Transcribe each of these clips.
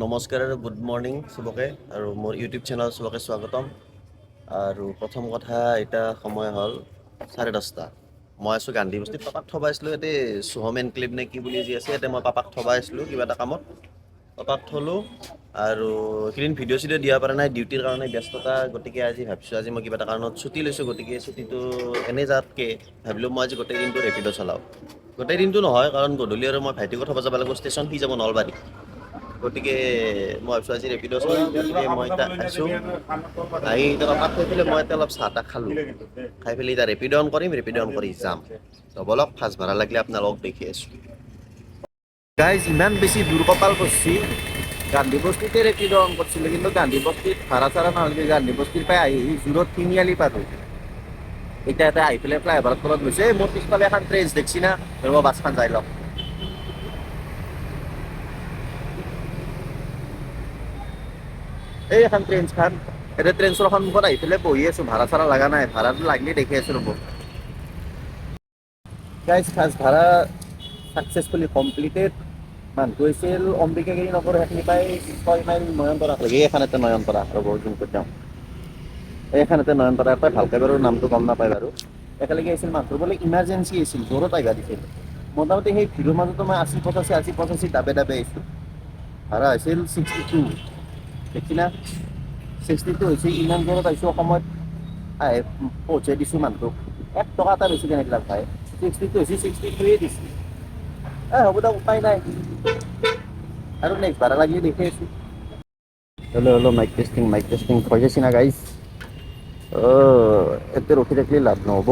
নমস্কাৰ আৰু good morning চবকে আৰু মোৰ ইউটিউব চেনেল চবকে স্বাগতম। আৰু প্ৰথম কথা এতিয়া সময় হ'ল 10:30। মই আছোঁ গান্ধী বস্তিত, পাপাক থবাই আছিলোঁ ইয়াতে চুহম এনক্লেভ নে কি বুলি যি আছে, ইয়াতে মই পাপাক থবাই আছিলোঁ কিবা এটা কামত। পাপাক থলোঁ আৰু এইকেইদিন ভিডিঅ' চিডিঅ' দিব পৰা নাই, ডিউটিৰ কাৰণে ব্যস্ততা। গতিকে আজি ভাবিছোঁ আজি মই কিবা এটা কাৰণত ছুটি লৈছোঁ, গতিকে ছুটিটো এনেই যাতকৈ ভাবিলোঁ মই আজি গোটেই দিনটো ৰেপিড' চলাওঁ। গোটেই দিনটো নহয়, কাৰণ গধূলি আৰু মই ভাইটিক থব যাব লাগিব ষ্টেচন, সি যাব নলবাৰী। গতিকে মই ভাবিছোঁ আজি ৰেপিড' চলাম। গতিকে মই এতিয়া আহিছোঁ, আহি এতিয়া পাপাক থৈ পেলাই মই এতিয়া অলপ চাহ তাহ খালোঁ। খাই পেলাই এতিয়া ৰেপিড' অন কৰিম, ৰেপিড' অন কৰি যাম। তো বলক, ফাৰ্ষ্ট ভাড়া লাগিলে আপোনালোকক দেখি আছোঁ। গাইজ, ইমান বেছি দুৰ্কপাল কৰিছে, গান্ধী বস্তিতে ৰেপিড' অন কৰিছিলোঁ, কিন্তু গান্ধী বস্তিত ভাড়া চাড়া নহ'লে গান্ধী বস্তিৰ পৰাই আহি জোৰত তিনিআলি পালোঁ। এতিয়া আহি পেলাই ফ্লাইঅভাৰৰ তলত গৈছে। মোৰ পিছফালে এখন ট্ৰেন্স দেখছি না, ৰ'ব বাছখন যাই লওক। এই এখন ট্ৰেন্স খান, এতিয়া ট্ৰেন্সৰ সন্মুখত আহি পেলাই বহি আছোঁ। ভাড়া চাড়া লগা নাই, ভাড়াটো লাগিলে দেখি আছোঁ ৰ'ব। গাইজ, ফাৰ্ষ্ট ভাড়া ছাকচেছফুলি কমপ্লিটেড। মানুহটো হৈছিল অম্বিকাগিৰি নগৰ, সেইখিনি পাই 6 মাইল নয়নতৰা লাগে। এইখনতে নয়নতৰা, ৰ'ব যোনটোত যাওঁ এইখনতে নয়নতৰা পাই। ভালকৈ বাৰু নামটো গম নাপায় বাৰু। একেলগে আহিছিল মানুহটোৰ বোলে ইমাৰ্জেঞ্চি আছিল, জোৰত আহিব দিছিল। মোটামুটি সেই ভিৰৰ মাজতো মই 80-85 দাবে আহিছোঁ। ভাড়া হৈছিল 62, দেখছি না 62 হৈছে। ইমান জোৰত আহিছোঁ, অসমত আহি পহুচাই দিছোঁ মানুহটোক। 1 টকা এটা বেছি কেনেকৈ ভাই, 62 হৈছে 63 দিছে। হ'ব দে, উপায় নাই আৰু নেক্সট ভাড়া লাগিলে দেখি আছোঁ। Hello' mic testing, mic testing. ভয় খাইছে না গাইজ? এতে ৰখি থাকিলে লাভ নহ'ব,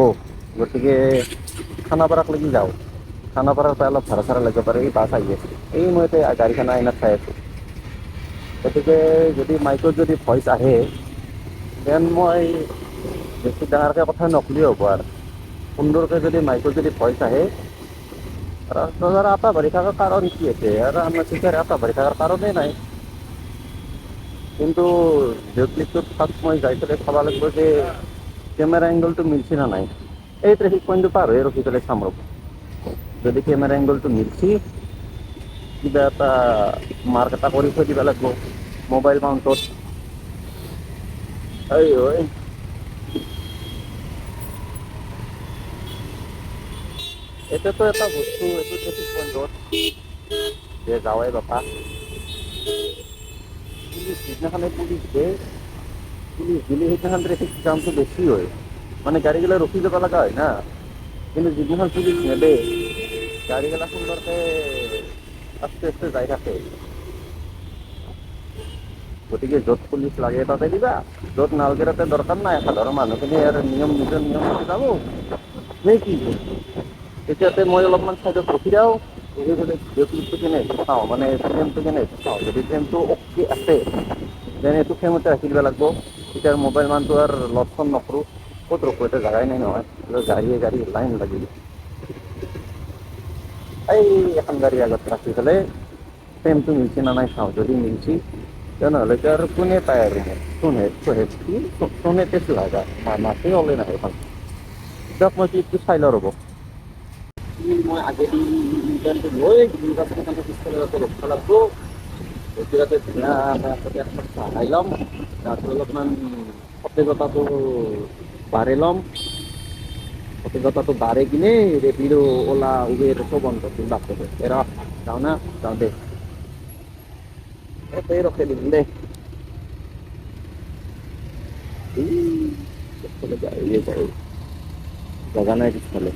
গতিকে খানাপাৰাক লাগি যাওঁ। খানাপাৰাৰ পৰা অলপ ভাড়া চাড়া লাগিব পাৰে। এই বাছ আহি আছে, এই মই এতিয়া গাড়ীখন আইনাত চাই আছোঁ। গতিকে যদি মাইকত যদি ভইচ আহে, দেন মই বেছি ডাঙৰকৈ কথা নকলেও হ'ব। আৰু সুন্দৰকৈ যদি মাইকত যদি ভইচ আহে, ৰাস্তাৰ আটা বাঢ়ি থকাৰ কাৰণ কি আছে? আৰু আমাৰ চিকাৰ আটা বাঢ়ি থকাৰ কাৰণেই নাই। কিন্তু ক্লিপটোত ফাৰ্ষ্ট মই যাই পেলাই চাব লাগিব যে কেমেৰা এংগলটো মিলছি না নাই। এই ট্ৰেফিক পইণ্টটো পাৰ হৈ ৰখি পেলাই চাম ৰ'ব। যদি কেমেৰা এংগলটো মিলছি, কিবা এটা মাৰ্ক এটা কৰি থৈ দিব লাগিব মোবাইল মাউণ্টত। এতিয়াতো এটা বস্তু, এইটো ট্ৰেফিক পইণ্টত যে যাৱাই বাপা পুলিচ যিদিনাখনে পুলিচ দিয়ে, পুলিচ দিলে সেইদিনাখন ট্ৰেফিক জামটো বেছি হয়। মানে গাড়ীগিলা ৰখি যাব লগা হয় না। কিন্তু যিদিনাখন পুলিচ নেদে, গাড়ীগিলা সুন্দৰকৈ আস্তে আস্তে যাই থাকে। গতিকে য'ত পুলিচ লাগে তাতে দিবা, য'ত নালাগে তাতে দৰকাৰ নাই। সাধাৰণ মানুহখিনি আৰু নিজৰ নিয়ম মতে যাব নে কি? তেতিয়াতে মই অলপমান চাইডত ৰখি যাওঁ, ৰখি পেলাই ভিডিঅ' ক্লিপটো কেনে চাওঁ, মানে ফ্ৰেমটো কেনে চাওঁ। যদি ফ্ৰেমটো অ'কে আছে, যেনে এইটো ফ্ৰেমতে ৰাখি দিব লাগিব। তেতিয়া মোবাইল মানটো আৰু লৰচৰ নকৰোঁ। ক'ত ৰখোঁ? এতিয়া জাগাই নাই নহয়, গাড়ী লাইন লাগিল। এই এখন গাড়ী আগত ৰাখি পেলাই ফ্ৰেমটো মিলছি না নাই চাওঁ। যদি মিলছি, তেনেহ'লেতো আৰু কোনে পায় আৰু সোনেতে সুহাগা মাছেই ওলাই নাহে এখন। দিয়ক, মই ক্লিপটো চাই লওঁ ৰ'ব। মই আগেদি লৈ পিছফালে ৰখিব লাগিব। গতিকে ধুনীয়াকৈ চাই ল'ম, তাৰপিছত অলপমান সতেজতাটো বাঢ়ি ল'ম। সতেজতাটো বাঢ়ি কিনে ৰেপিড', ওলা, উবেৰ চব বন্ধ কৰিম বাপৰে। যাওঁ না, যাওঁ দে। এই ৰখাই দিম দে। পিছফালে গাড়ীয়ে যায়, জাগা নাই পিছফালে।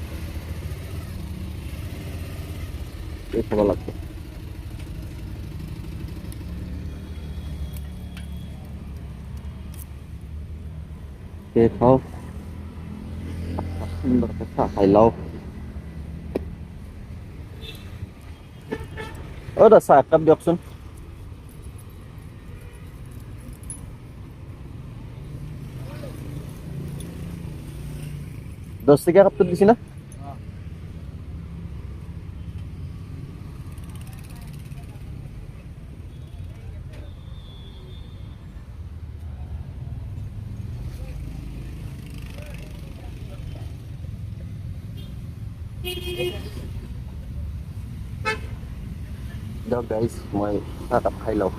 এই চাব লাগিব। খাওঁ, সুন্দৰকৈ চাহ খাই লওঁ। দাদা, চাহ একাপ দিয়কচোন। 10 টকীয়া কাপটো দিছি না? দিয়ক গাইজ, মই চাহ কাপ খাই লওঁ।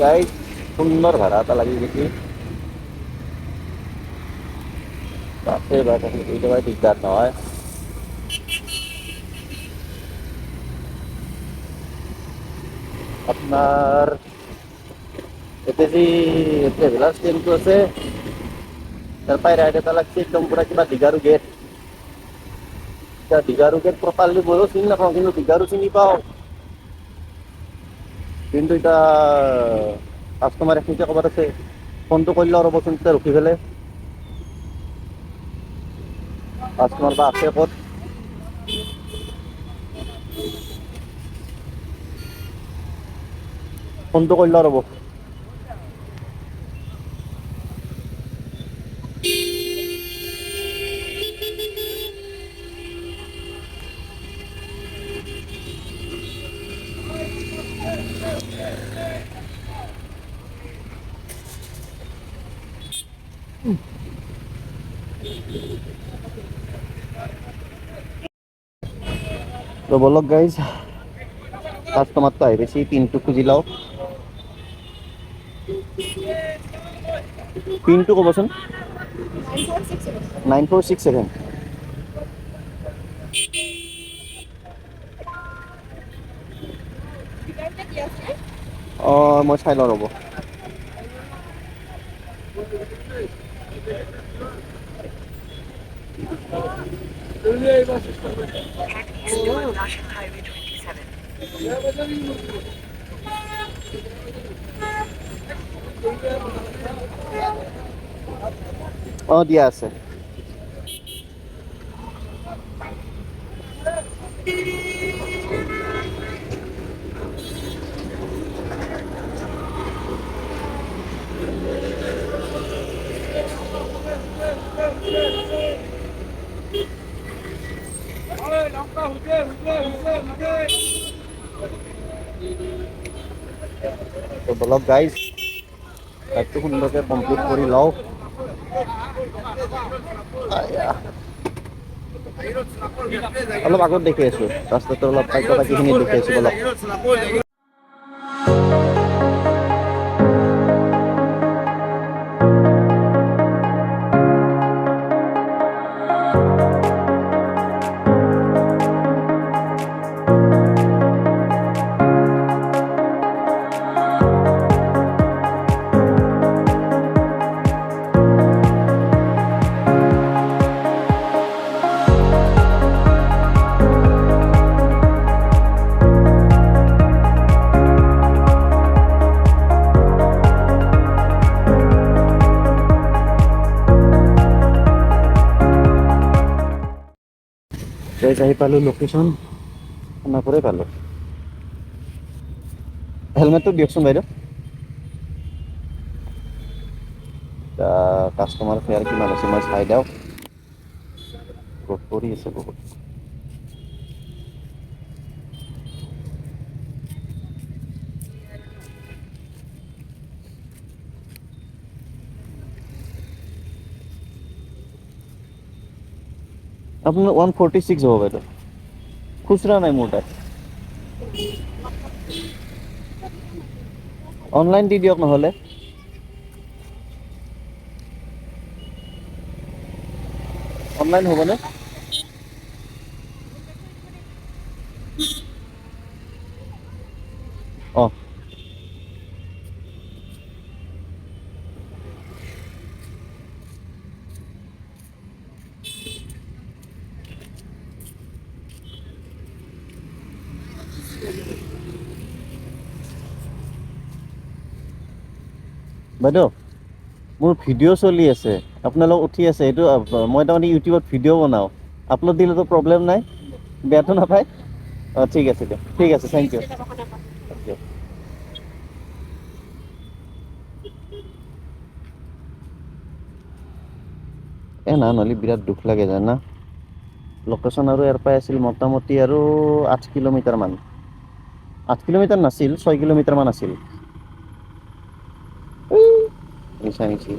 গাইজ সুন্দর ভাড়া এটা লাগি গেছি বাপরে বাপ এইটা ভাই দিগদার নয় আপনার এতে যে ট্রেভেলার ট্রেনটো আছে তার পায়ে রাইড এটা লাগছে একদম পুরা কিবা দীঘারু গেট দীঘারু গেট প্রপারলি ময়ও চিনি নাপাওঁ কিন্তু দীঘারু চিনি পাওঁ কিন্তু এটা কাষ্টমাৰ এখিনিতে ক'বাত আছে ফোনটো কৰিলে ৰ'বচোন তেতিয়া ৰখি পেলাই কাষ্টমাৰ বা আছে ক'ত ফোনটো কৰিলে ৰ'ব তো বলক গাইজ কাষ্টমাৰটো আহি পাইছে পিনটো খুজি লওঁ পিনটো ক'বচোন 9467 অঁ মই চাই লওঁ ৰ'ব অঁ দিয়া আছে তো বলক গাইজ কাজটো সুন্দৰকৈ কমপ্লিট কৰি লওঁ অলপ আগত দেখি আছোঁ ৰাস্তাটো অলপ বাকীখিনি দেখি আছোঁ বলক আহি পালোঁ লোকেশ্যন খানাপুৰে পালোঁ হেলমেটটো দিয়কচোন বাইদেউ কাষ্টমাৰ ফেয়াৰ কিমান আছে মই চাই দিওঁ ৰ'দ পৰি আছে বহুত আপোনাৰ 146 হ'ব বাইদেউ খুচুৰা নাই মোৰ তাত অনলাইন দি দিয়ক নহ'লে অনলাইন হ'বনে অঁ বাইদেউ মোৰ ভিডিঅ' চলি আছে আপোনালোক উঠি আছে এইটো মই তাৰমানে ইউটিউবত ভিডিঅ' বনাওঁ আপলোড দিলেতো প্ৰব্লেম নাই বেয়াটো নাপায় অঁ ঠিক আছে দিয়ক ঠিক আছে থেংক ইউ না নহ'লে বিৰাট দুখ লাগে জানা লোকেশ্যন আৰু ইয়াৰ পৰাই আছিল মোটামুটি আৰু 8 কিলোমিটাৰমান 8 কিলোমিটাৰ নাছিল 6 কিলোমিটাৰমান আছিল মিছা মিছি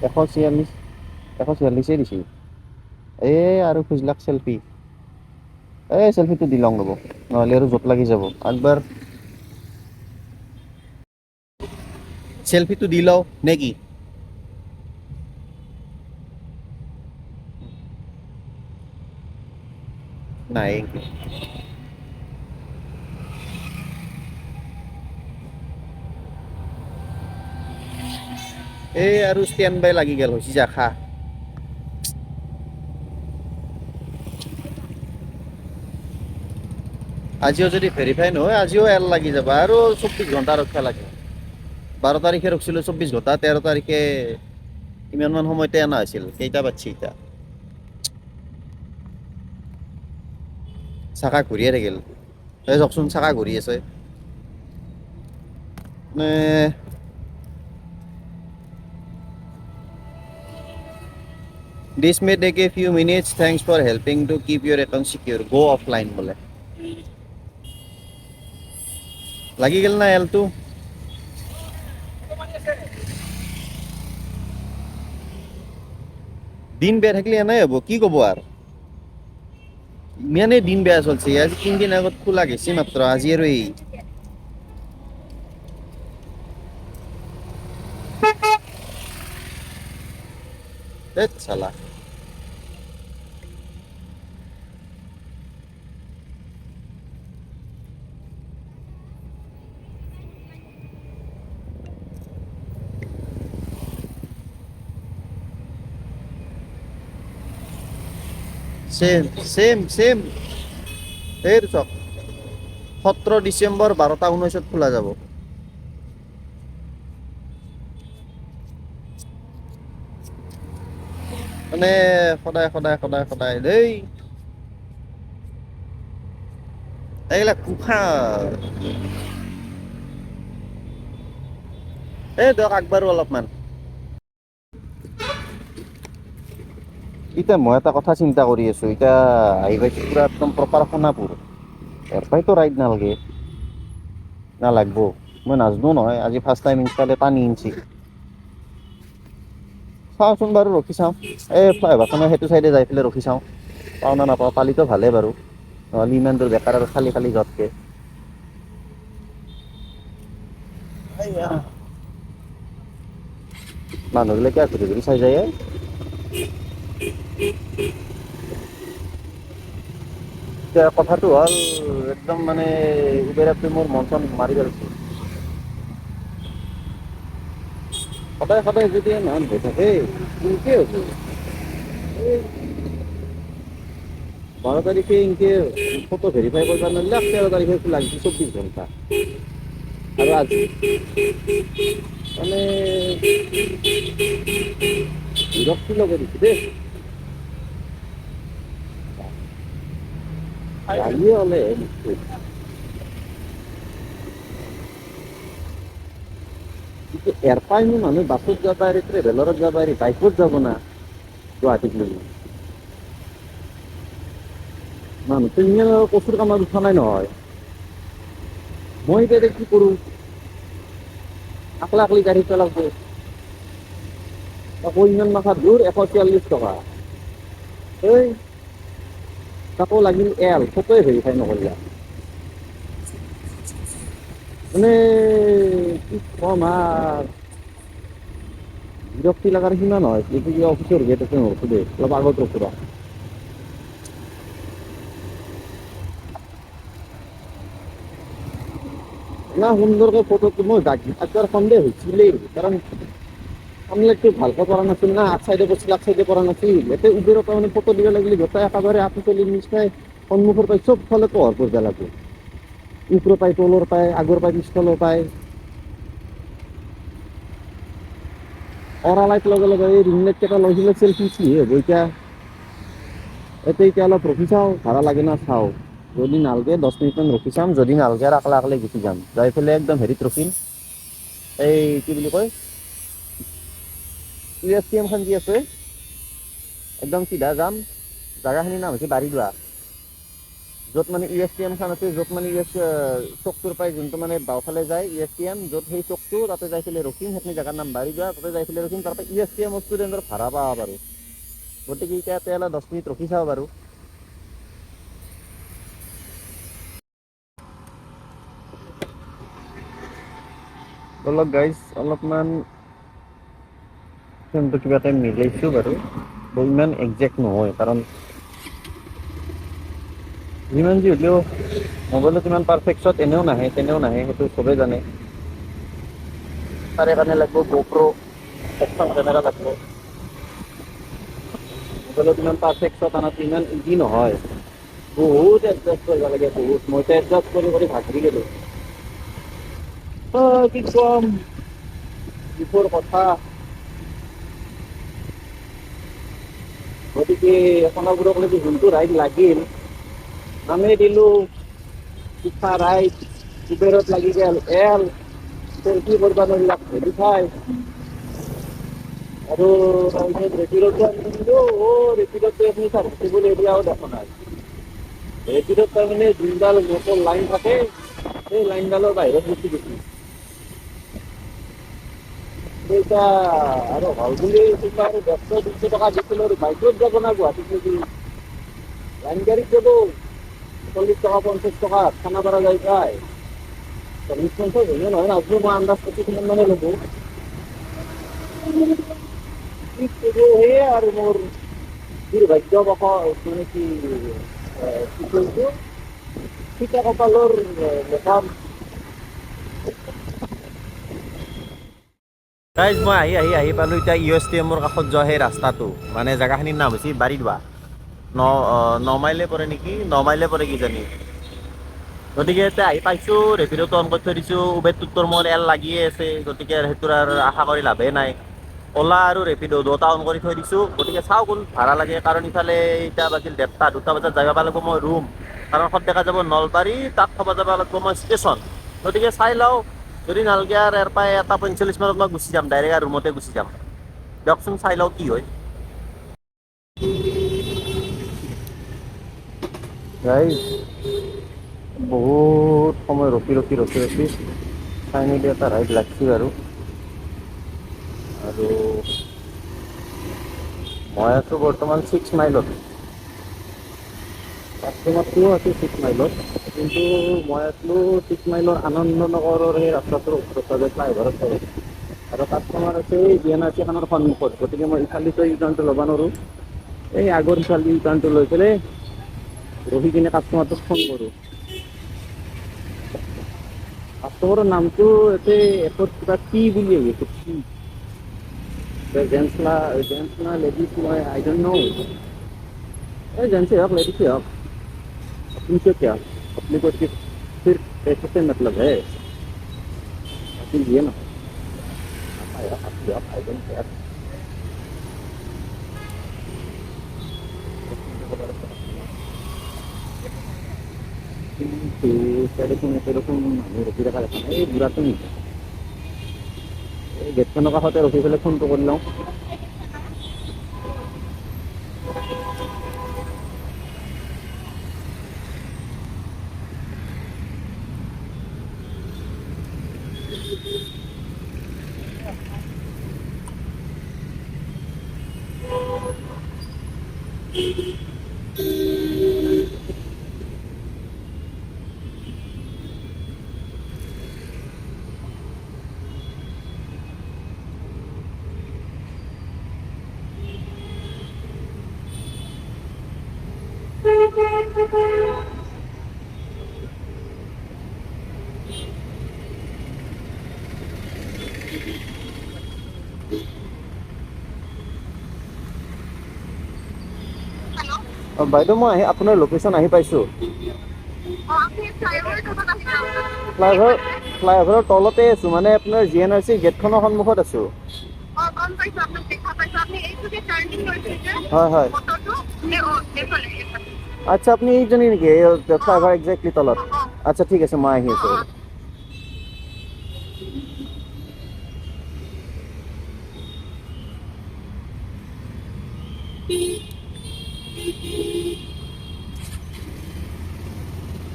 146 দিছিল আৰু খুজিলাক চেল্ফি চেল্ফিটো দি লওঁ ৰ'ব নহ'লে আৰু জোত লাগি যাব একবাৰ চেলফিটো দি লওঁ নে কি? নাই এই আৰু ষ্টেণ্ড বাই লাগি গেল হৈছে যা খা। আজিও যদি ভেৰিফাই নহয় আজিও এল লাগি যাব আৰু 24 ঘণ্টা ৰখিব লাগে। 12 তাৰিখে ৰখিছিলোঁ 24 ঘণ্টা, 13 তাৰিখে ইমানমান সময়তে অনা হৈছিল। কেইটা বাজছে এতিয়া? চাকা ঘূৰিয়ে থাকিল। এই চাওকচোন চাকা ঘূৰি আছে। মানে This may take a few minutes. Thanks for helping to keep your account secure. Go offline বোলে। লাগি গেল না এলটো? দিন বেয়া থাকিলে এনেই হ'ব, কি ক'ব আৰু। ইমানেই দিন বেয়া চলছে, আজি 3 দিন আগত খোলা গেছে মাত্ৰ, আজি আৰু এই ধেৎ চালা। চেম এইটো চাওক 17 ডিচেম্বৰ 12:19 খোলা যাব। মানে সদায় দেই এইবিলাক কুফা। এই দিয়ক আগবাঢ়ো অলপমান। এতিয়া মই এটা কথা চিন্তা কৰি আছো, এতিয়া আহি পাইছো পুৰা একদম প্ৰপাৰ সোণাপুৰ। ইয়াৰ পৰাইতো ৰাইড নালাগে না লাগব? মই নাজনো নহয়, আজি ফাৰ্ষ্ট টাইম ইনষ্টাতে টানি আনছি। চাওঁচোন বাৰু ৰখি চাওঁ, এই ফ্লাইঅভাৰখনৰ সেইটো চাইডে যাই পেলাই ৰখি চাওঁ। পাওঁ না নাপাওঁ, পালিতো ভালেই বাৰু, নহ'লে ইমান দূৰ বেকাৰ আৰু খালি খালি যোৱাতকে। এইয়া মানুহবিলাকে ঘূৰি ঘূৰি চাই যায়। এতিয়া কথাটো হ'ল একদম মানে উবেৰ এপটোৱে মোৰ মন চন মাৰি পেলাইছে। সদায় যদি ইমান হৈ থাকে কেনেকে হ'ব? এই 12 তাৰিখে এনকে ফটো ভেৰিফাই কৰিব নোৱাৰিলে, 13 তাৰিখে লাগছি 24 ঘণ্টা। আৰু আজি মানে বিৰক্তি লাগে দিছে দেই। লাগিয়ে হ'লে ইয়াৰ পৰাইনো মানুহ বাছত যাব পাৰি, ট্ৰেভেলাৰত যাব পাৰি, বাইকত যাব না গুৱাহাটীক লাগি। মানুহটো ইমান আৰু কচুৰ কামত উঠা নাই নহয়। মই এতিয়া কি কৰোঁ? আকলা আকলি গাড়ী চলাব, আকৌ ইমান মাথা দূৰ 144 টকা। এই তাকো লাগিল এল, ফটোৱে ভেৰিফাই নকৰিলা। মানে কি কম আৰু। বিৰক্তি লগাৰ সীমা নহয়, এইটো কিবা অফিচৰ গেট আছে নৰখোঁ দে, অলপ আগত ৰখোঁ ৰ। ইমান সুন্দৰকে ফটোটো মই একবাৰ সন্দেহ হৈছিলেই, কাৰণ আমলেটটো ভালকে কৰা নাছিল না, আগ চাইডে কৰিছিল, আগ চাইডে কৰা নাছিল। ইয়াতে উবেৰৰ পৰা মানে ফটো দিব লাগিলে গোটেই একেবাৰে আপি নিচিনাই সন্মুখৰ পাই চব ফালে পোহৰ কৰিব লাগে। ওপৰ পাই, তলৰ পায়, আগৰ পাই, পিছফালৰ পায়। অৰা লাইট লগে লগে এই ৰিং লাইট কেইটা লৈ পেলাই চেল্ফি কি হ'ব এতিয়া? এতিয়া অলপ ৰখি চাওঁ, ভাড়া লাগে না চাওঁ। যদি নালগে 10 মিনিট মান ৰখি চাম, যদি নালগে আৰু আকলা আকলাই গুচি যাম। যাই পেলাই একদম হেৰিত ৰখিম, এই কি বুলি কয় USTM খন যে আছে, একদম চিধা যাম, জাগাখিনিৰ নাম হৈছে বাৰীদোৱা। য'ত মানে USTM খন আছে, য'ত মানে চকটোৰ পাই যোনটো মানে বাওঁফালে যায় USTM, য'ত সেই চকটো তাতে যাই পেলাই ৰখিম, সেইখিনি জেগাৰ নাম বাৰীদোৱা, তাতে যাই পেলাই ৰখিম। তাৰ পৰা USTM ষ্টুডেণ্টৰ ভাড়া পাব পাৰোঁ। গতিকে এতিয়া অলপ 10 মিনিট ৰখি চাওঁ বাৰু। অলপ গাইজ অলপমান কিন্তু কিবা এটা মিলাইছোঁ বাৰু ইমান একজেক্ট নহয় কাৰণ যিমান যি হ'লেও মোবাইলত ইমান পাৰফেক্টত এনেও নাহে তেনেও নাহে সেইটো চবেই জানে তাৰে কাৰণে লাগিব GoPro একদম কেমেৰা লাগিব মোবাইলত ইমান পাৰফেক্টত আনাটো ইমান ইজি নহয় বহুত এডজাষ্ট কৰিব লাগে বহুত মইতো এডজাষ্ট কৰি কৰি ভাগৰি গ'লোঁ কি কম দুখৰ কথা গতিকে সোণাপুৰক যদি যোনটো ৰাইড লাগিল নামেই দিলোঁ পিঠা ৰাইড উবেৰত লাগি গ'ল কি কৰিব নোৱাৰিলাক ভেৰিফাই আৰু তাৰপিছত ৰেপিডতো আমি দিলোঁ ৰেপিডতো আপুনি চাৰ্ভিচেবল এৰিয়াও দেখা নাই ৰেপিডত তাৰমানে যোনডাল মোটৰ লাইন থাকে সেই লাইনডালৰ বাহিৰত গুচি গৈছে এতিয়া আৰু হ'ল বুলি কোনোবা আৰু 100-200 টকা দিছিলোঁ আৰু বাইকত যাব না গুৱাহাটীত নেকি লাইন গাড়ীত যাব 40 টকা 50 টকা খানাপাৰা যাই পায় 40-50 হ'লে নহয় নাজনো মই আন্দাজ পাতি কিমান মানে ল'ব কি কৰোঁ সেয়ে আৰু মোৰ দুৰ্ভাগ্যবশতঃ মানে কি কৈছোঁ ঠিকা কপালৰ লেখা গাইজ মই আহি পালোঁ এতিয়া USTMৰ কাষত যোৱা সেই ৰাস্তাটো মানে জেগাখিনিৰ নাম হৈছে বাৰীদোৱা 9 মাইলে পৰে নেকি 9 মাইলে পৰে কিজানি গতিকে এতিয়া আহি পাইছোঁ ৰেপিড'টো অন কৰি থৈ দিছোঁ উবেৰটোত মোৰ এল লাগিয়ে আছে গতিকে সেইটোৰ আৰু আশা কৰি লাভেই নাই অ'লা আৰু ৰেপিড' দুটা অন কৰি থৈ দিছোঁ গতিকে চাওঁ কোন ভাড়া লাগে কাৰণ ইফালে এতিয়া বাজিল 2টা বজাত যাব লাগিব মই ৰুম কাৰণ সন্ধিয়া যাব নলবাৰী তাত থ'ব যাব লাগিব মই ষ্টেচন গতিকে চাই লওঁ যদি নালগে আৰু ইয়াৰ পৰাই 1:45 মানত মই গুচি যাম ডাইৰেক্ট আৰু ৰুমতে গুচি যাম দিয়কচোন চাই লওঁ কি হয় গাইজ বহুত সময় ৰখি ফাইনেলি এটা ৰাইড লাগছিল আৰু মই আছোঁ বৰ্তমান 6 মাইলত কাষ্টমাৰটোও আছে 6 মাইলত কিন্তু মই আছিলোঁ 6 মাইলৰ আনন্দনগৰৰ সেই ৰাস্তাটোৰ ওচৰত ফ্লাইঅভাৰত থাকে আৰু কাষ্টমাৰ আছে এই GNRC খানৰ সন্মুখত গতিকে মই ইফালেতো ইউটাৰ্ণটো ল'ব নোৱাৰোঁ এই আগৰ ইফালে ইউটাৰ্ণটো লৈ পেলাই ৰখি কিনে কাষ্টমাৰটোক ফোন কৰোঁ কাষ্টমাৰৰ নামটো এতে এপত কিবা টি বুলি আহিছে টি जेंट्स ना लेडीज मैं आई डोंट नो जेंट्स ही हक लेडीज ही हक तुमसे क्या अपने को सिर्फ पैसे से मतलब है लेकिन ये ना आई डोंट केयर সেরকম আমি রখি রাখা দেখা এই বুড়াটো নেকি এই গেটখনৰ কাষতে ৰখি পেলাই ফোনটো কৰি লওঁ বাইদেউ মই আপোনাৰ লোকেশ্যন আহি পাইছোঁ ফ্লাইঅভাৰৰ তলতে আছোঁ মানে আপোনাৰ GNRC গেটখনৰ সন্মুখত আছোঁ হয় হয় আচ্ছা আপুনি এইজনী নেকি ফ্লাইঅভাৰ একজেক্টলি তলত আচ্ছা ঠিক আছে মই আহি আছোঁ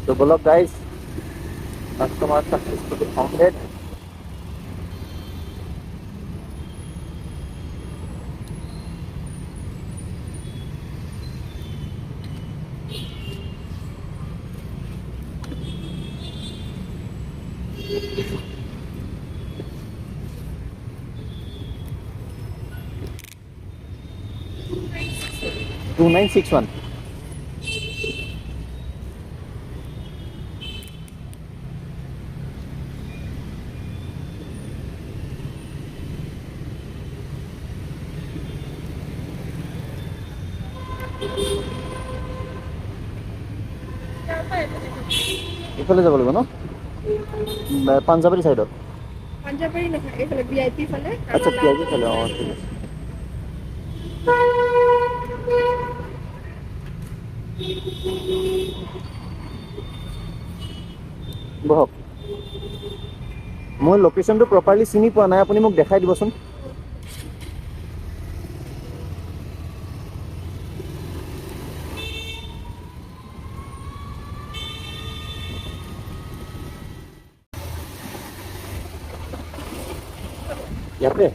তো বলক গাইজ কাস্টমার সাকসেসফুলি ফাউন্ডেড 2961 ইফালে যাব লাগিব ন পাঞ্জাবাৰী সাইডত পাঞ্জাবাৰী নহয় এইফালে ভিআইপি ফালে আচ্ছা পিয়াজি ফালে ঠিক আছে বহক মই লোকেশ্যনটো প্ৰপাৰলি চিনি পোৱা নাই আপুনি মোক দেখাই দিবচোন ইয়াতে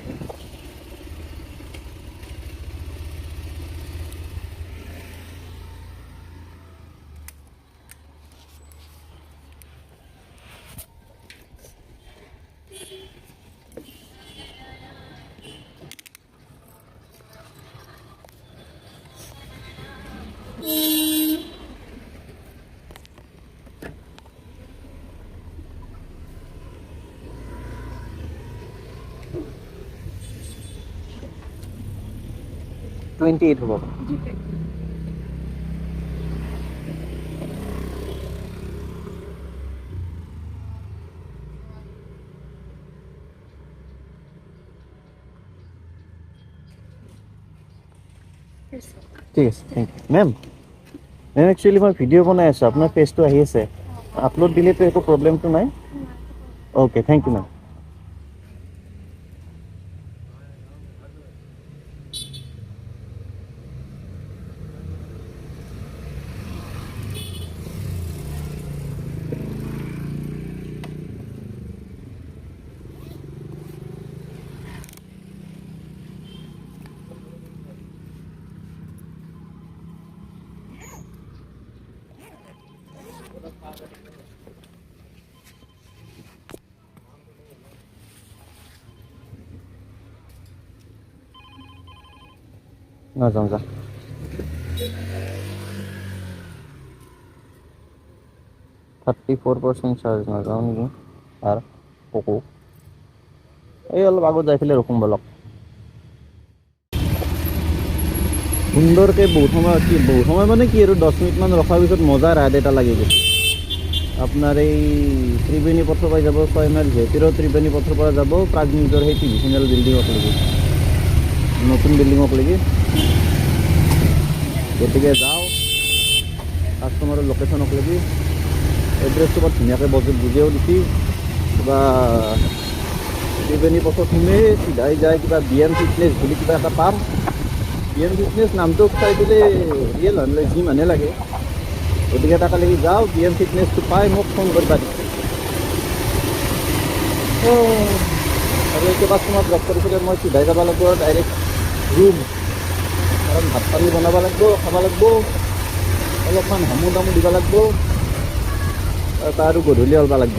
টুৱেণ্টি এইট হ'ব ঠিক আছে থেংক ইউ মেম একচুৱেলি মই ভিডিঅ' বনাই আছোঁ আপোনাৰ পেজটো আহি আছে আপলোড দিলেতো একো প্ৰব্লেমটো নাই অ'কে থেংক ইউ মেম নাযাওঁ যা 34% চাৰ্জ নাযাওঁ নেকি আৰু পকো এই অলপ আগত যাই পেলাই ৰখোঁ বলক সুন্দৰকৈ বহুত সময় মানে কি আৰু 10 মিনিটমান ৰখাৰ পিছত মজা ৰাইড এটা লাগি গৈছে আপোনাৰ এই ত্ৰিবেণী পথৰ পৰা যাব 6 মাইল ভিতৰত ত্ৰিবেণী পথৰ পৰা যাব প্ৰাগনিউজৰ সেই টিভি চেনেল বিল্ডিঙক লাগি নতুন বিল্ডিঙক লাগি গতিকে যাওঁ কাষ্টমাৰৰ লোকেশ্যনক লাগি এড্ৰেছটো বৰ ধুনীয়াকৈ বুজিও দিছি কিবা ত্ৰিবেণী পথত সোমাই চিধাই যায় কিবা BM ফিটনেছ বুলি কিবা এটা পাম BM ফিটনেছ নামটো চাই দিলে ৰিয়েল হ'লে যি মানে লাগে গতিকে তাকে লাগি যাওঁ BM ফিটনেছটো পাই মোক ফোন কৰিবা দিছে আৰু এইটো কাষ্টমাৰ ড্ৰপ কৰিছিলে মই চিধাই যাব লাগিব ডাইৰেক্ট ৰুম কাৰণ ভাত পানী বনাব লাগিব খাব লাগিব অলপমান হামু দামু দিব লাগিব আৰু গধূলি ওলাব লাগিব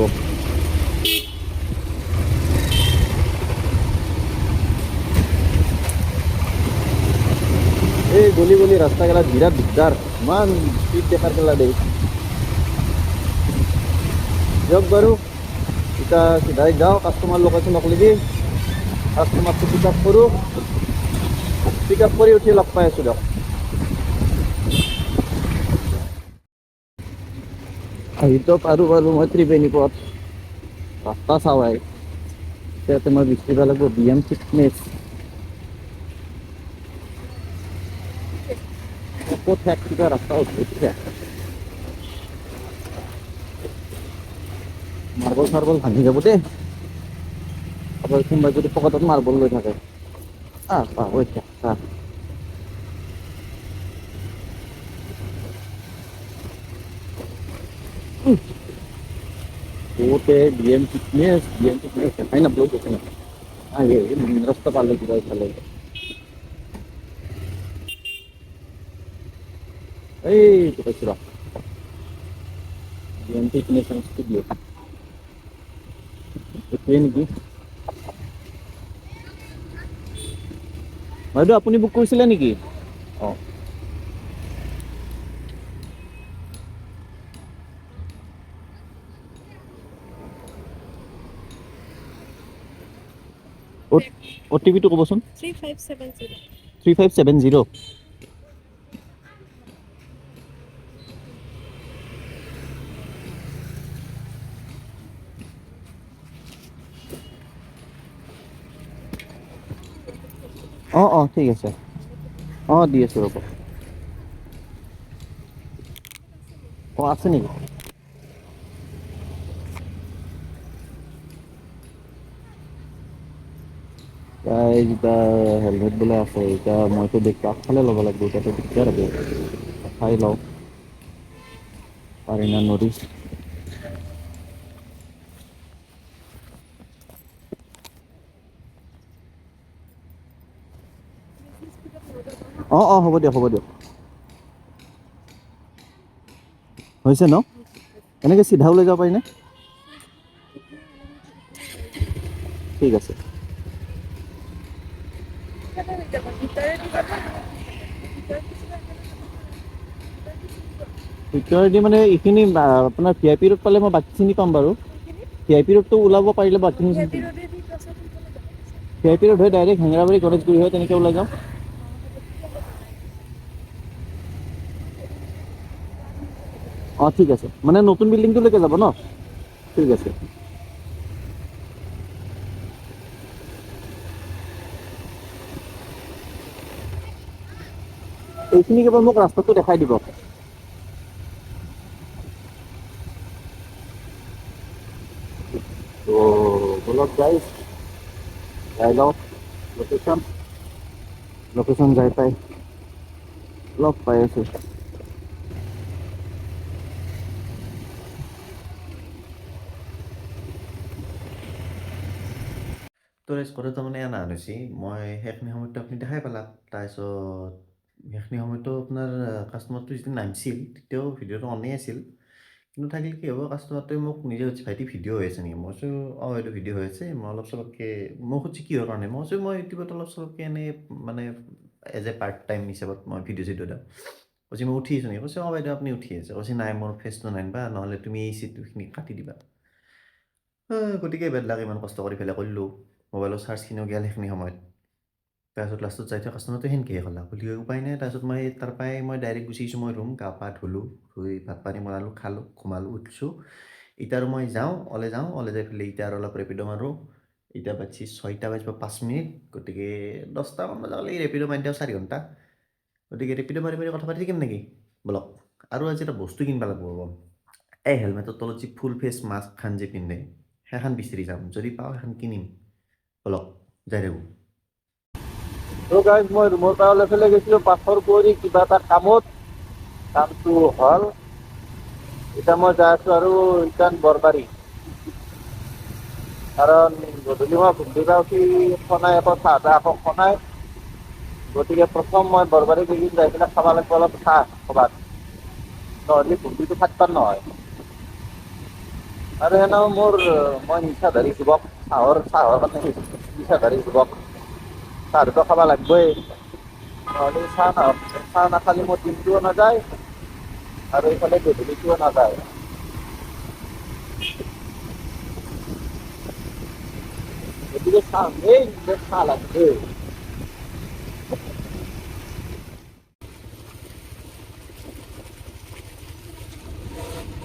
এই গলি গলি ৰাস্তাগিলাত বিৰাট দিগদাৰ ইমান স্পীড দেখাৰ গেলা দেই দিয়ক বাৰু এতিয়া চিধাই যাওঁ কাষ্টমাৰ লোকেশ্যনক লাগি কাষ্টমাৰটো পিক আপ কৰোঁ পিক আপ কৰি উঠি লগ পাই আছোঁ দিয়ক আহিতো পাৰোঁ মই ত্ৰিবেণী পথ ৰাস্তা চাৱাই ইয়াতে মই বিচাৰিব লাগিব BM ফিটনেছ ক'ত ঠেক কিবা ৰাস্তা উঠিছে মাৰ্বল চাৰ্বল ভাঙি যাব দেই আবাৰ কোনোবাই যদি পকেটত মাৰ্বল লৈ থাকে ওতে BM ফিটনেছ দেখাই নাপালো কোথায় আগে রাস্তা পারলে কিভাবে ভালো এই কোথায় ছিল BM ফিটনেছ স্টুডিও এটাই নেকি বাইদেউ আপুনি বুক কৰিছিলে নেকি OTP-টো ক'বচোন 3570 3570 অঁ ঠিক আছে দি আছোঁ ৰ'ব আছে নেকি এতিয়া হেলমেট বোলে আছে এতিয়া মইতো দেখি আগফালে ল'ব লাগিব এতিয়াতো দিগদাৰ হ'ব চাই লওঁ পাৰি না নৰি হ'ব দিয়ক হৈছে ন এনেকৈ চিধা ওলাই যাব পাৰিনে ঠিক আছে ভিতৰেদি মানে এইখিনি আপোনাৰ VIP ৰোড পালে মই বাকীখিনি পাম বাৰু VIP ৰোডটো ওলাব পাৰিলে বাকীখিনি VIP ৰোড হৈ ডাইৰেক্ট হেঙেৰাবাৰী গণেশগুৰি হৈ তেনেকৈ ওলাই যাম ঠিক আছে মানে নতুন বিল্ডিংটোলৈকে যাব ন ঠিক আছে এইখিনি কেৱল মোক ৰাস্তাটো দেখাই দিব তো বলক গাইজ যাই লওঁ লোকেশ্যন যাই পাই লগ পাই আছোঁ তো ৰেচ কথাটো মানে এনে হৈছি মই সেইখিনি সময়ততো আপুনি দেখাই পালা তাৰপিছত সেইখিনি সময়তো আপোনাৰ কাষ্টমাৰটো যেতিয়া নামিছিল তেতিয়াও ভিডিঅ'টো অনেই আছিল কিন্তু থাকিলে কি হ'ব কাষ্টমাৰটোৱে মোক নিজে সুধিছে ভাইটি ভিডিঅ' হৈ আছে নেকি মই কৈছোঁ এইটো ভিডিঅ' হৈ আছে মই অলপ চলপকৈ মই সুধিছোঁ কিহৰ কাৰণে মই কৈছোঁ মই ইউটিউবত অলপ চলপকৈ এনেই মানে এজ এ পাৰ্ট টাইম হিচাপত মই ভিডিঅ' চিডিঅ' দিওঁ কৈছে মই উঠি আছোঁ নেকি কৈছে বাইদেউ আপুনি উঠি আছে কৈছে নাই মোৰ ফেচটো নানিবা নহ'লে তুমি এই চিটখিনি কাটি দিবা গতিকে বেড লাগ ইমান কষ্ট কৰি পেলাই কৰিলোঁ মোবাইলৰ চাৰ্জখিনিও গ'ল সেইখিনি সময়ত তাৰপিছত লাষ্টত যাই থোৱা কাষ্টমাৰটো সেনেকৈয়ে ক'লা গতিকে উপায় নাই তাৰপিছত মই তাৰ পৰাই মই ডাইৰেক্ট গুচি আহিছোঁ মই ৰুম গা পা ধুলোঁ ধুই ভাত পানী বনালোঁ খালোঁ ঘুমালোঁ উঠিছোঁ এতিয়া আৰু মই যাওঁ ওলাই যাই পেলাই এতিয়া আৰু অলপ ৰেপিড' মাৰোঁ এতিয়া বাজিছে 6টা বাজিব 5 মিনিট গতিকে 10টামান বজালৈ ৰেপিড' মাৰি দিওঁ 4 ঘণ্টা গতিকে ৰেপিড' মাৰি কথা পাতি থাকিম নেকি বলক আৰু আজি এটা বস্তু কিনিব লাগিব ৰ'ব এই হেলমেটৰ তলত যি ফুল ফেচ মাস্ক খান যে পিন্ধে সেইখন বিচাৰি যাম যদি পাওঁ সেইখন কিনিম বলক যাই থাকোঁ তো গাইজ মই ৰুমৰ পৰা ওলাই পেলাই গৈছিলোঁ পাথৰ কৰি কিবা এটা কামটো হ'ল এতিয়া মই যাই আছোঁ আৰু ইটান বৰবাৰী কাৰণ গধূলি মই ভুন্দিবা উঠি খনাই আকৌ চাহ তাহ আকৌ খনাই গতিকে প্ৰথম মই বৰবাৰী গৈ যাই পেলাই খাব লাগিব অলপ চাহ ক'ৰবাত নহ'লে ভুন্দিটো ফাটবাৰ নহয় আৰু এনেও মোৰ মই নিচাধাৰী যুৱক চাহৰ কাৰণে নিচাধাৰী যুৱক চাহটো খাব লাগিবই নহ'লে চাহ নাখালে মোৰ দিনটোও নাযায় আৰু এইফালে গধূলিটোও নাযায় গতিকে চাহ লাগবে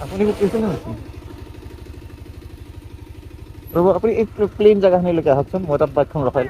আপুনি মোক কৈছে নহয় ৰ'ব আপুনি এই প্লেইন জেগাখিনিলৈকে আহকচোন মই তাত বাইকখন ৰখাই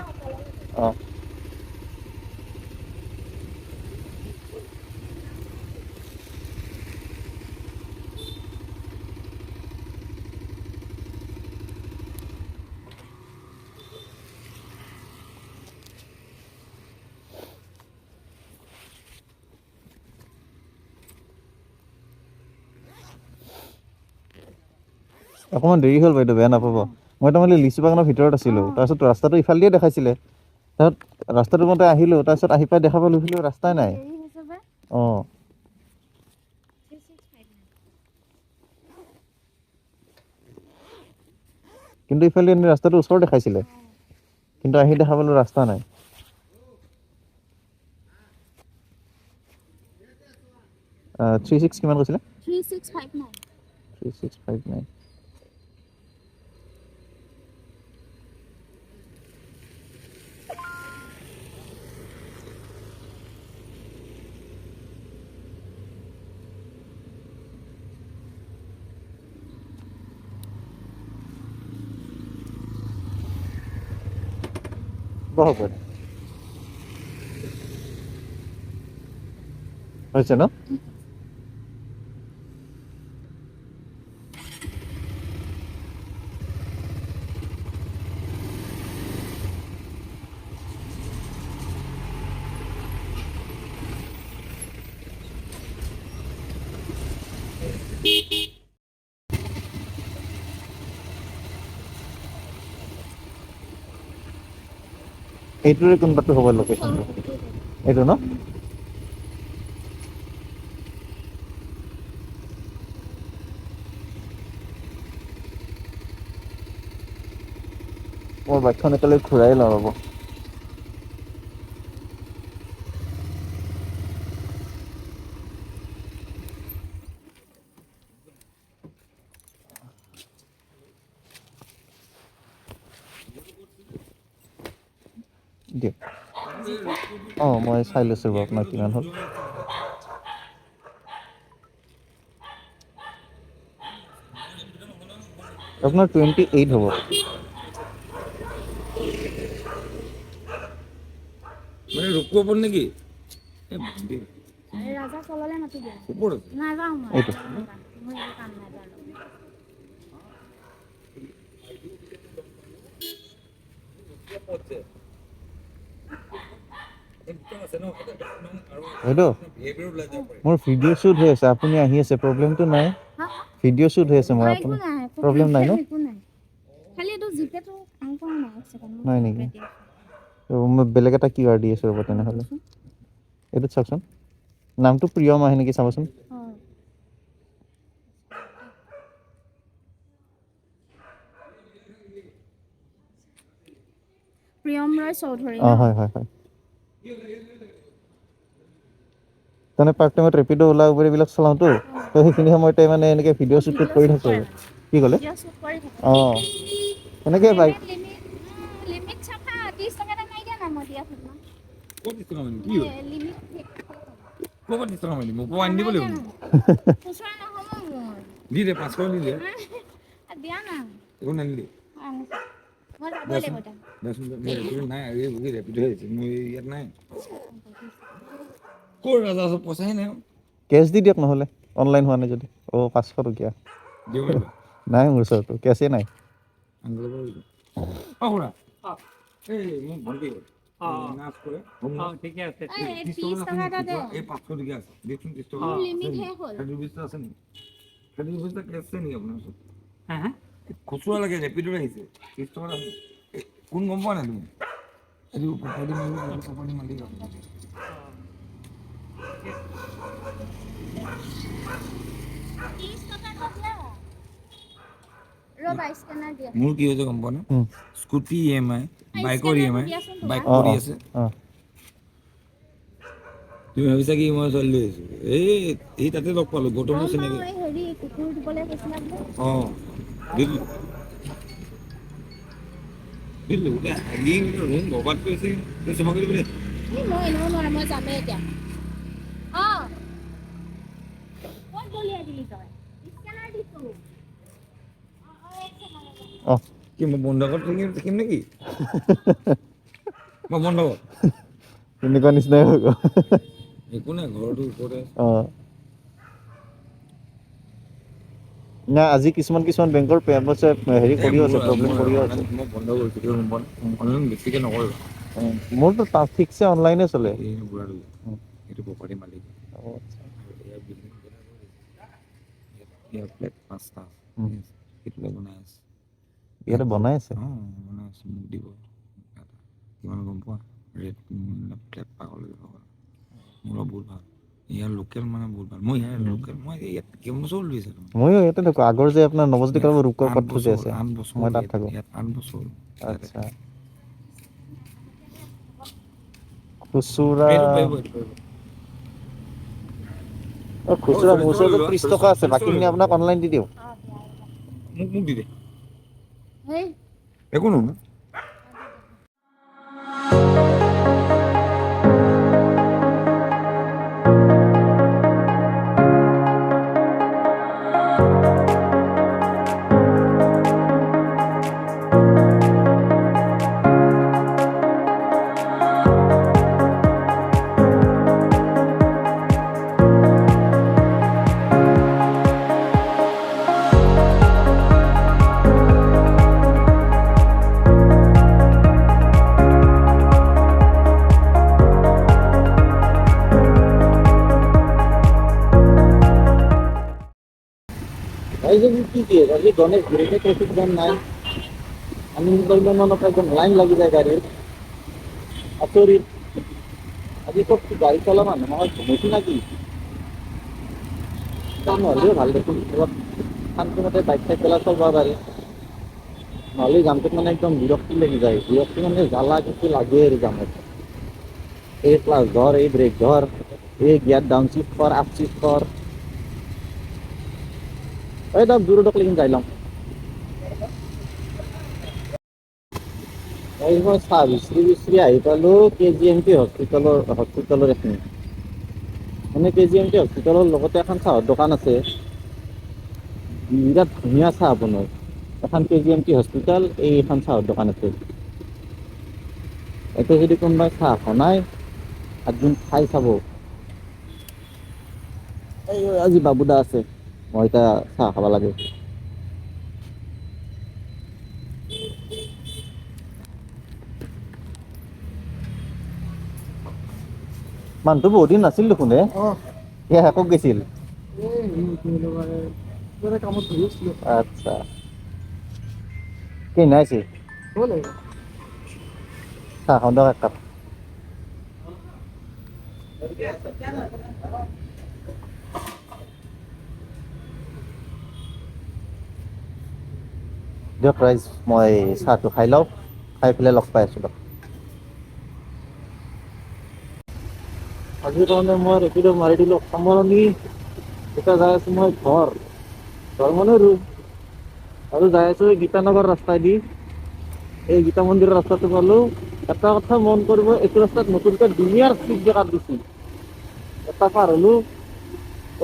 অকণমান দেৰি হ'ল বাইদেউ বেয়া নাপাব মই তাৰমানে লিচু বাগানৰ ভিতৰত আছিলোঁ তাৰপিছত ৰাস্তাটো ইফালেদিয়ে দেখাইছিলে তাৰপিছত ৰাস্তাটো মতে আহিলোঁ তাৰপিছত আহি পাই দেখা পালোঁ ৰাস্তাই নাই কিন্তু ইফালে ৰাস্তাটো ওচৰত দেখাইছিলে কিন্তু আহি দেখা পালোঁ ৰাস্তা নাই 36 কিমান কৈছিলে 3659 বহুত হৈছে ন এইটোৰে কোনবাটো হ'ব লোকেশ্যনটো এইটো ন মোৰ বাইকখন একেলগে ঘূৰাই লওঁ ৰ'ব দিয়ক মই চাই লৈছোঁ ৰ'ব আপোনাৰ কিমান হ'ল আপোনাৰ 28 হ'ব মানে ৰখিব পাৰি নেকি ৰাজা কললে মাতি দিয়া ওপৰত নাযাওঁ মই এইটো মোৰ একো কাম নাই তাৰ লগত। বাইদেউ মোৰ ভিডিঅ' শ্বুট হৈ আছে আপুনি আহি আছে প্ৰব্লেমটো নাই হা ভিডিঅ' শ্বুট হৈ আছে মোৰ একো আপুনি নাই প্ৰব্লেম নাই ন একো নাই খালি এইটো জিপেটো কাম কৰা নাই এক ছেকেণ্ড নাই নেকি মই বেলেগ এটা কিউ আৰ দি আছোঁ ৰ'ব তেনেহ'লে এইটোত চাওকচোন নামটো প্ৰিয়ম আহে নেকি চাবচোন প্ৰিয়ম ৰয় চৌধুৰী অঁ ন হয় হয় হয় তাৰমানে পাৰ্ট টাইমত ৰেপিড' ওলা উবেৰ এইবিলাক চলাওঁতো তো সেইখিনি সময়তে মানে এনেকৈ ভিডিঅ' শ্বুট কৰি থাকোঁ আৰু কি ক'লে ভিডিঅ' শ্বুট কৰি থাকে অঁ এনেকৈ বাইক লিমিট চাফা 30 টকা এটা মাৰি দিয়া না মই দিয়া ফিল্ম ক'ত দিছ মানে কি হ'ল লিমিট ক'ত দিছ মানে মোক আনি দিব লাগিব খুচুৰা নহ'ব মোৰ দি দে 500 দি দে দিয়া না একো নানিলি মই যাব লাগিব তাত দেচোন মোৰ ৰেপিড' নাই এই ৰেপিড' হৈ আছে মোৰ ইয়াত নাই ক'ৰ ৰাজা ওচৰত পইচাই নাই কেছ দি দিয়ক নহ'লে অনলাইন হোৱা নাই যদি 500 টকীয়া দিব পাৰিবা নাই মোৰ ওচৰতো কেছেই নাই আনলৈ খুৰা এই মোক ভণ্টি নাচ কৰে ঠিকে আছে এই 30 টকা এটা দে এই 500 টকীয়া আছে দেখোন 30 টকা মোৰ লিমিট শেষ হ'ল সেইটো ব্যৱস্থা আছে নেকি সেইটো ব্যৱস্থা কেছ আছে নেকি আপোনাৰ ওচৰত হা হা খুচুৰা লাগে ৰেপিডত আহিছে 30 টকা কোন গম পোৱা নাই তুমি এইটো প্ৰপাৰ্টি মালিক আপুনি 30 টকা এটা দিয়া ৰ'বা স্কেনাৰ দিয়া মোৰ কি হৈছে গম পোৱা নে স্কুটি EMI বাইকৰ EMI বাইক অঁ কৰি অঁ আছে অঁ তুমি ভাবিছা কি মই ছোৱালী লৈ আহিছো এই তাতে লগ পালো গৌতমৰ চিনাকি এই হেৰি কুকুৰ দিবলৈ কৈছিলা বোলে অঁ দিলো দিলো ৰুম বৰবাদ কৰিছে চফা কৰি বোলে মই এনেও নোৱাৰো মই যামেই এতিয়া ক'ত দলিয়াই দিলি তই স্কেনাৰ দিছো অঁ কি মই বন্ধ ঘৰত থাকিম নেকি মই বন্ধ ঘৰত তেনেকুৱা নিচিনাই হৈ গ'ল একো নাই ঘৰটো ওপৰতে অঁ নাই আজি কিছুমান বেংকৰ হেৰি কৰিও আছে প্ৰব্লেম কৰিও আছে মই বন্ধ কৰিছোঁ কিয় গম পোৱা নাই অনলাইন বেছিকৈ নকৰিবা মোৰতো ঠিকছে অনলাইনে চলে এই বুঢ়াটো এইটো প্ৰপাৰ্টি মালিক অঁ আচ্ছা ইয়াৰ বিল্ডিং ইয়াৰ ফ্লেট 5টা সেইটোকে বনাই আছে ইয়াতে বনাই আছে অঁ বনাই আছে মোক দিব কিমান গম পোৱা ৰেট ফ্লেট পাগল মোৰ বহুত ভাল ইয়াৰ লোকেল মানে বহুত ভাল মই ইয়াৰ লোকেল মই ইয়াত কেইবছৰ লৈ আছিলোঁ ময়ো ইয়াতে থাকোঁ আগৰ যে আপোনাৰ নৱজ্যোতি কলেজৰ ৰূপকৰ পথটো যে আছে 8 বছৰ মই তাত থাকোঁ ইয়াত 8 বছৰ আচ্ছা খুচুৰা খুচুৰা মোৰ ওচৰতো 30 টকা আছে বাকীখিনি আপোনাক অনলাইন দি দিওঁ মোক দি দে এই একো নহয় গণেশে কি দিয়ে আজি গণেশ ঘুরেছে ট্রাফিক জ্যাম নাই আমি মনে একদম লাইন লাগি যায় গাড়ির আচরিত আজি সব কি গাড়ি চলা মানুহ নহয় ঘুমেছি নাকি নহ'লেও ভাল দেখোন অলপ শান্তিমতে বাইক চাইক পেলাই চলব পাৰি নহ'লে জামটোত মানে একদম বিৰক্তি লাগি যায় বিৰক্তি মানে জ্বালা কিছু লাগে আৰু জামত এই ক্লাছ ধৰ এই ব্ৰেক ধৰ এই গিয়াৰ ডাউন চিফ্ট কৰ আপ চিফ্ট কৰ এই দক দূৰতক লেকিন যাই লওঁ এই মই চাহ বিচৰি আহি পালোঁ KGMT হস্পিটেলৰ এখিনি মানে KGMT হস্পিটেলৰ লগতে এখন চাহৰ দোকান আছে বিৰাট ধুনীয়া চাহ বনায় এখন KGMT হস্পিটেল এইখন চাহৰ দোকান আছে এতিয়া যদি কোনোবাই চাহ বনাই একদিন খাই চাব এই আজি বাবুদা আছে মই এতিয়া চাহ খাব লাগে মানুহটো বহুত দিন নাছিল দেখোন ক'ত গৈছিল আচ্ছা কি নাইছে চাহ খাওঁ দিয়ক এক কাপ দিয়ক ৰাইজ মই চাহটো খাই লওঁ খাই পেলাই লগ পাই আছোঁ দিয়ক আজিৰ কাৰণে মই ৰেপিড' মাৰি দিলোঁ সামৰণি এতিয়া যাই আছোঁ মই ঘৰ মানে ৰুম আৰু যাই আছোঁ এই গীতানগৰ ৰাস্তাইদি এই গীতা মন্দিৰৰ ৰাস্তাটো পালোঁ এটা কথা মন কৰিব এইটো ৰাস্তাত নতুনকৈ ধুনীয়াৰ স্পীড ব্ৰেকাৰ দিছিল এটা পাৰ হ'লোঁ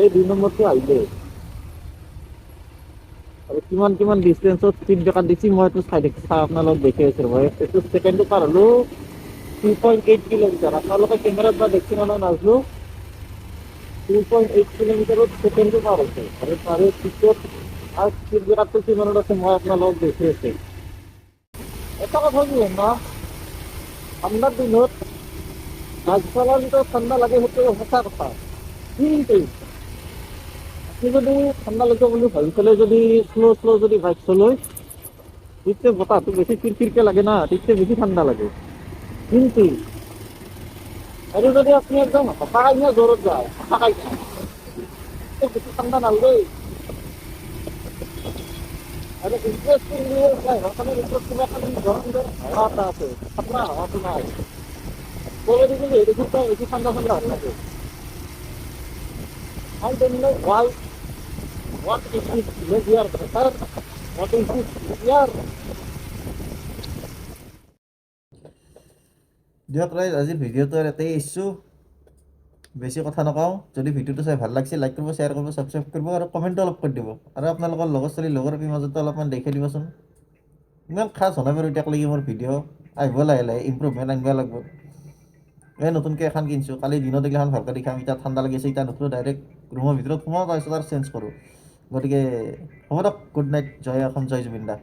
এই 2 নম্বৰটো আহিলে আৰু কিমান কিমান ডিষ্টেঞ্চত স্পীড ব্ৰেকাৰ দিছি মই এইটো চাই আপোনালোকক দেখি আছোঁ মই এইটো ছেকেণ্ডটো পাৰ হ'লোঁ 2.8 কিলোমিটাৰ আপোনালোকে কেমেৰাত বা দেখি মানে নাজানো 2.8 কিলোমিটাৰত ছেকেণ্ডটো পাৰ হৈছে আৰু তাৰে পিছত আৰু স্পীড ব্ৰেকাৰটো কিমানত আছে মই আপোনালোকক দেখি আছোঁ এটা কথা কি হয় না ঠাণ্ডাৰ দিনত বাইক চলাৰ ভিতৰত ঠাণ্ডা লাগে সেইটো সঁচা কথা কিন্তু আপুনি যদি ঠাণ্ডা লাগে বুলি ভাবি পেলাই যদি শ্ল' যদি বাইক চলাই তেতিয়া বতাহটো বেছি কিৰকিৰকৈ লাগে না তেতিয়া বেছি ঠাণ্ডা লাগে কিন্তু আৰু যদি আপনি একদম হকাই নিয়ে জোৰত যায় হকাই বেছি ঠাণ্ডা নালাগে আৰু ইন্টাৰেষ্টিং মানে কিবা খালি গৰম হাৱা এটা আছে ঠাণ্ডা হাৱাটো নাই ক'লে দিলে দেখি বেছি ঠাণ্ডা ঠাণ্ডা হৈ থাকে I don't know why what is this behavior sir what is this behavior দিয়ক ৰাইজ আজিৰ ভিডিঅ'টো ইয়াতেই এৰিছোঁ বেছি কথা নকওঁ যদি ভিডিঅ'টো চাই ভাল লাগিছে লাইক কৰিব শ্বেয়াৰ কৰিব ছাবস্ক্ৰাইব কৰিব আৰু কমেণ্টটো অলপ কৰি দিব আৰু আপোনালোকৰ লগৰ ছোৱালী লগৰ মাজতো অলপমান দেখাই দিবচোন ইমান খাছ হোৱা নাই বাৰু এতিয়ালৈকে মোৰ ভিডিঅ' আহিব লাহে লাহে ইম্প্ৰুভমেণ্ট আনিব লাগিব এই নতুনকৈ এখন কিনিছোঁ কালি দিনত এইগিলাখন ভালকৈ দেখাম এতিয়া ঠাণ্ডা লাগিছে এতিয়া নুঠোঁ ডাইৰেক্ট ৰুমৰ ভিতৰত সোমাওঁ তাৰপিছত আৰু চেঞ্জ কৰোঁ গতিকে হ'ব দিয়ক গুড নাইট জয় অসম জয় জুবিন দা